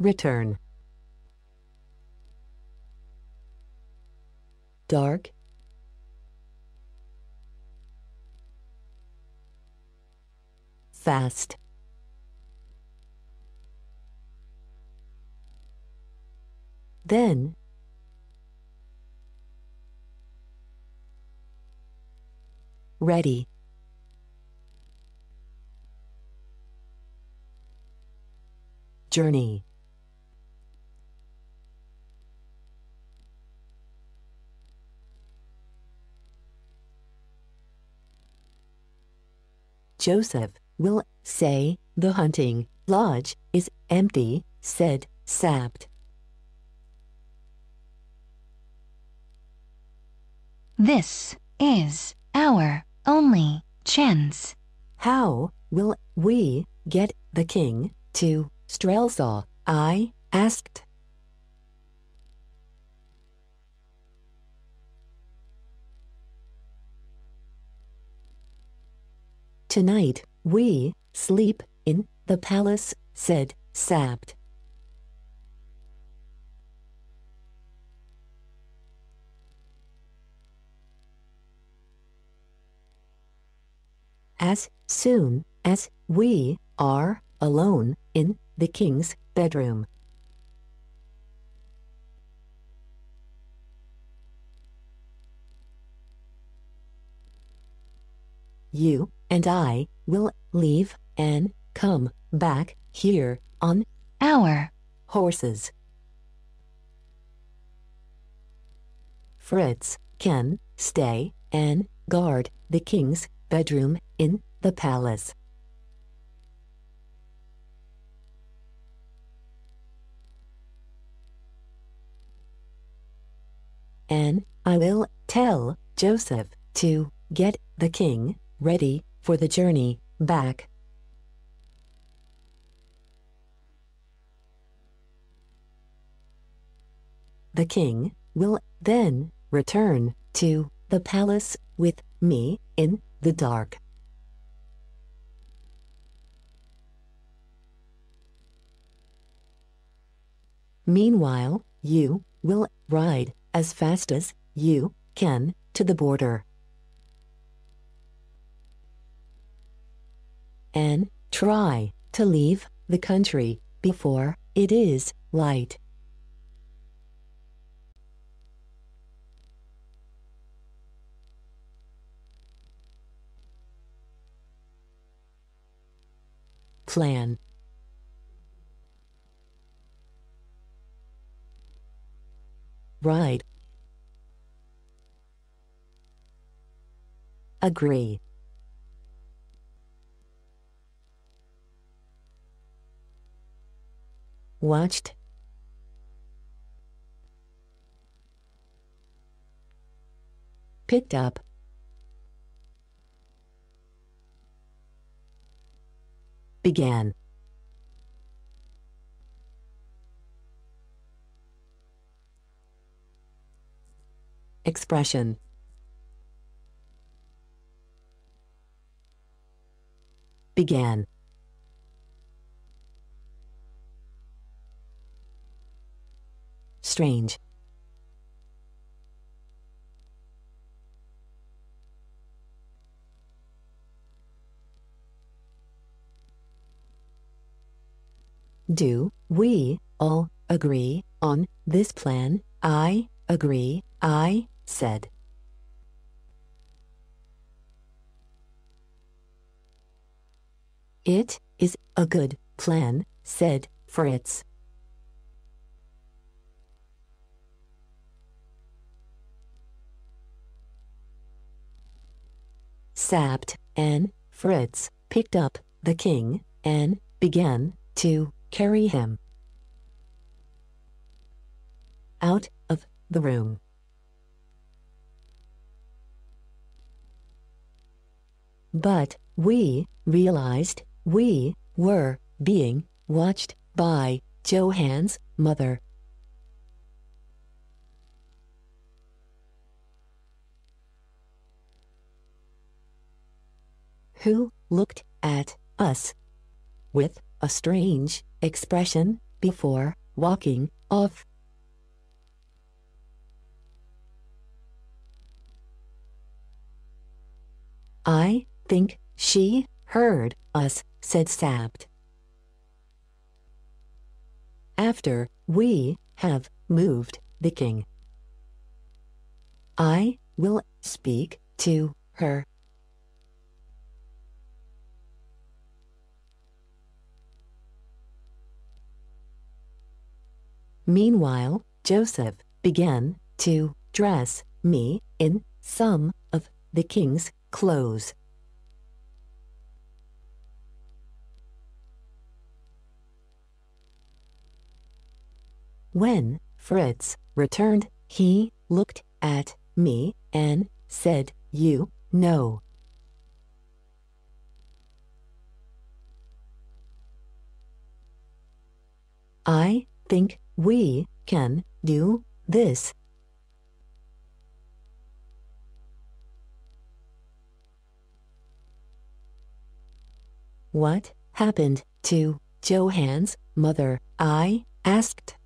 return. Dark, fast, then, ready, journey, Joseph will say the hunting lodge is empty, said Sapt. This is our only chance. How will we get the king to Strelsaw? I asked. Tonight we sleep in the palace, said Sapt. As soon as we are alone in the king's bedroom, you and I will leave and come back here on Our horses. Fritz can stay and guard the king's bedroom in the palace. And I will tell Joseph to get the king ready for the journey back. The king will then return to the palace with me in the dark. Meanwhile, you will ride as fast as you can to the border and try to leave the country before it is light. Plan. Ride. Agree. Watched. Picked up. Began. Expression. Began. Strange. Do we all agree on this plan? I agree, I said. It is a good plan, said Fritz. Sapt and Fritz picked up the king and began to carry him out of the room. But we realized we were being watched by Johan's mother. Who looked at us with a strange expression before walking off. I think she heard us, said Sabt. After we have moved the king, I will speak to her. Meanwhile, Joseph began to dress me in some of the king's clothes. When Fritz returned, he looked at me and said, "You know, I think we can do this." What happened to Johan's mother? I asked.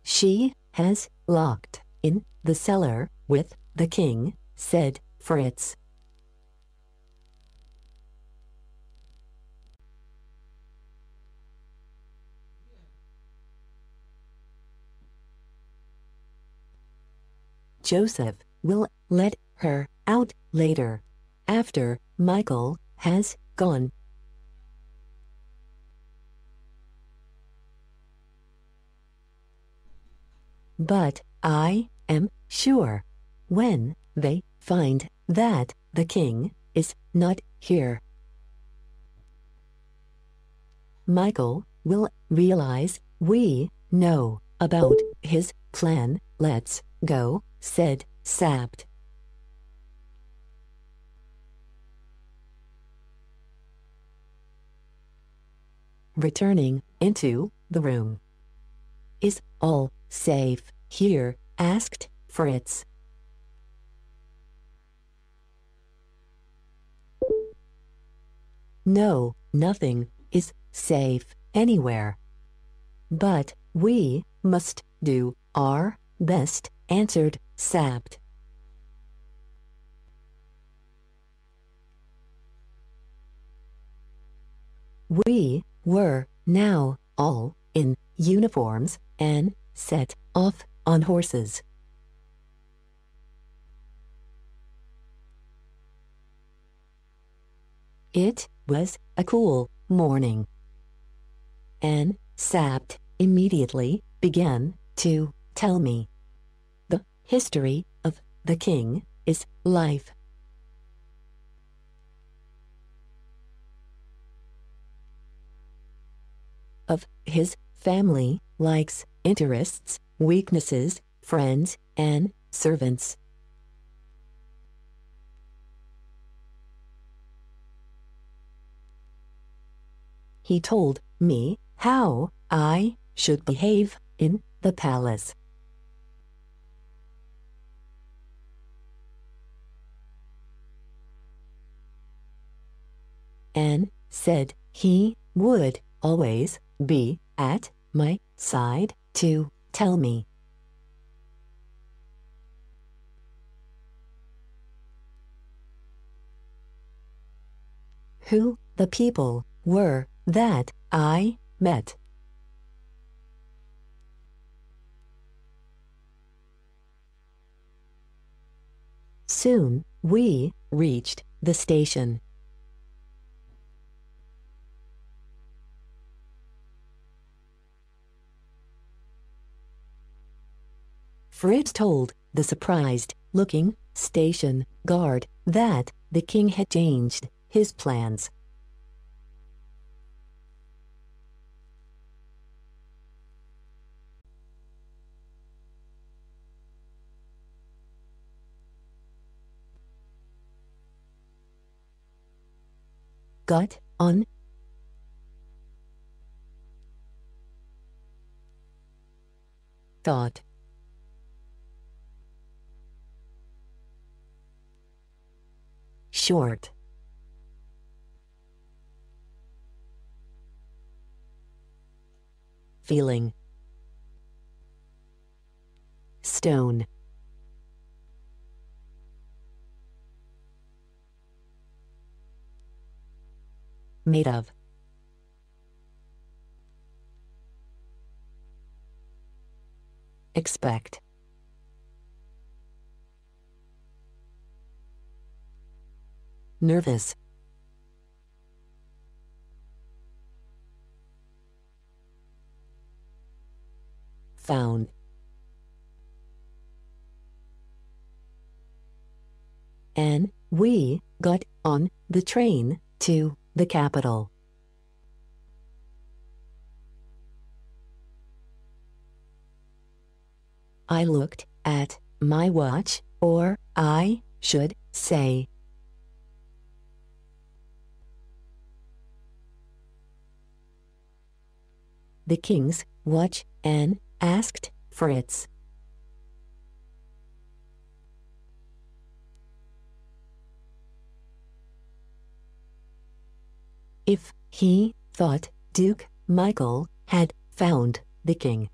She has locked in the cellar with the king, said Fritz. Joseph will let her out later, after Michael has gone. But I am sure when they find that the king is not here, Michael will realize we know about his plan. Let's go, said Sabt. Returning into the room. Is all safe here? Asked Fritz. No, nothing is safe anywhere. But we must do our best, answered Sabt. We were now all in uniforms and set off on horses. It was a cool morning, and Sabt immediately began to tell me the history of the king, his life, of his family, likes, interests, weaknesses, friends, and servants. He told me how I should behave in the palace, and said he would always be at my side to tell me who the people were that I met. Soon we reached the station. Fritz told the surprised-looking station guard that the king had changed his plans. Got on. Thought. Short. feeling. Stone. Made of. Expect. Nervous. Found. And we got on the train to the capital. I looked at my watch, or I should say, the king's watch, and asked Fritz. If he thought Duke Michael had found the king.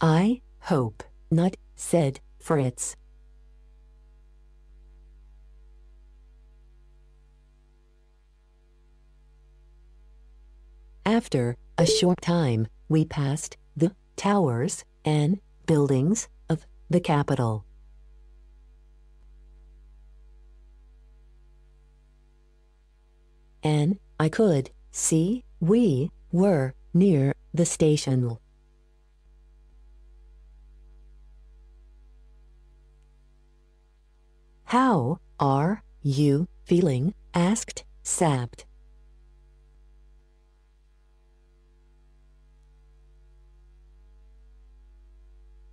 I hope not, said Fritz. After a short time, we passed the towers and buildings of the capital. And I could see we were near the station. How are you feeling? Asked Sabt.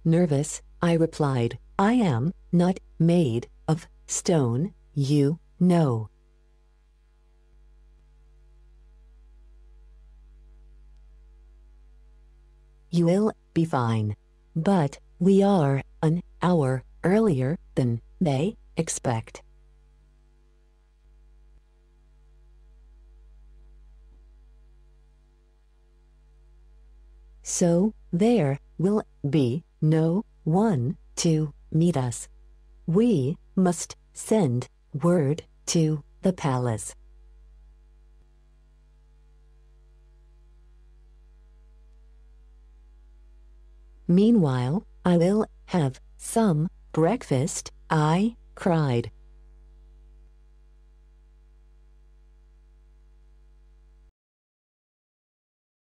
Nervous, I replied. I am not made of stone, you know. You will be fine. But we are an hour earlier than they expect. So there will be no one to meet us. We must send word to the palace. Meanwhile, I will have some breakfast, I cried.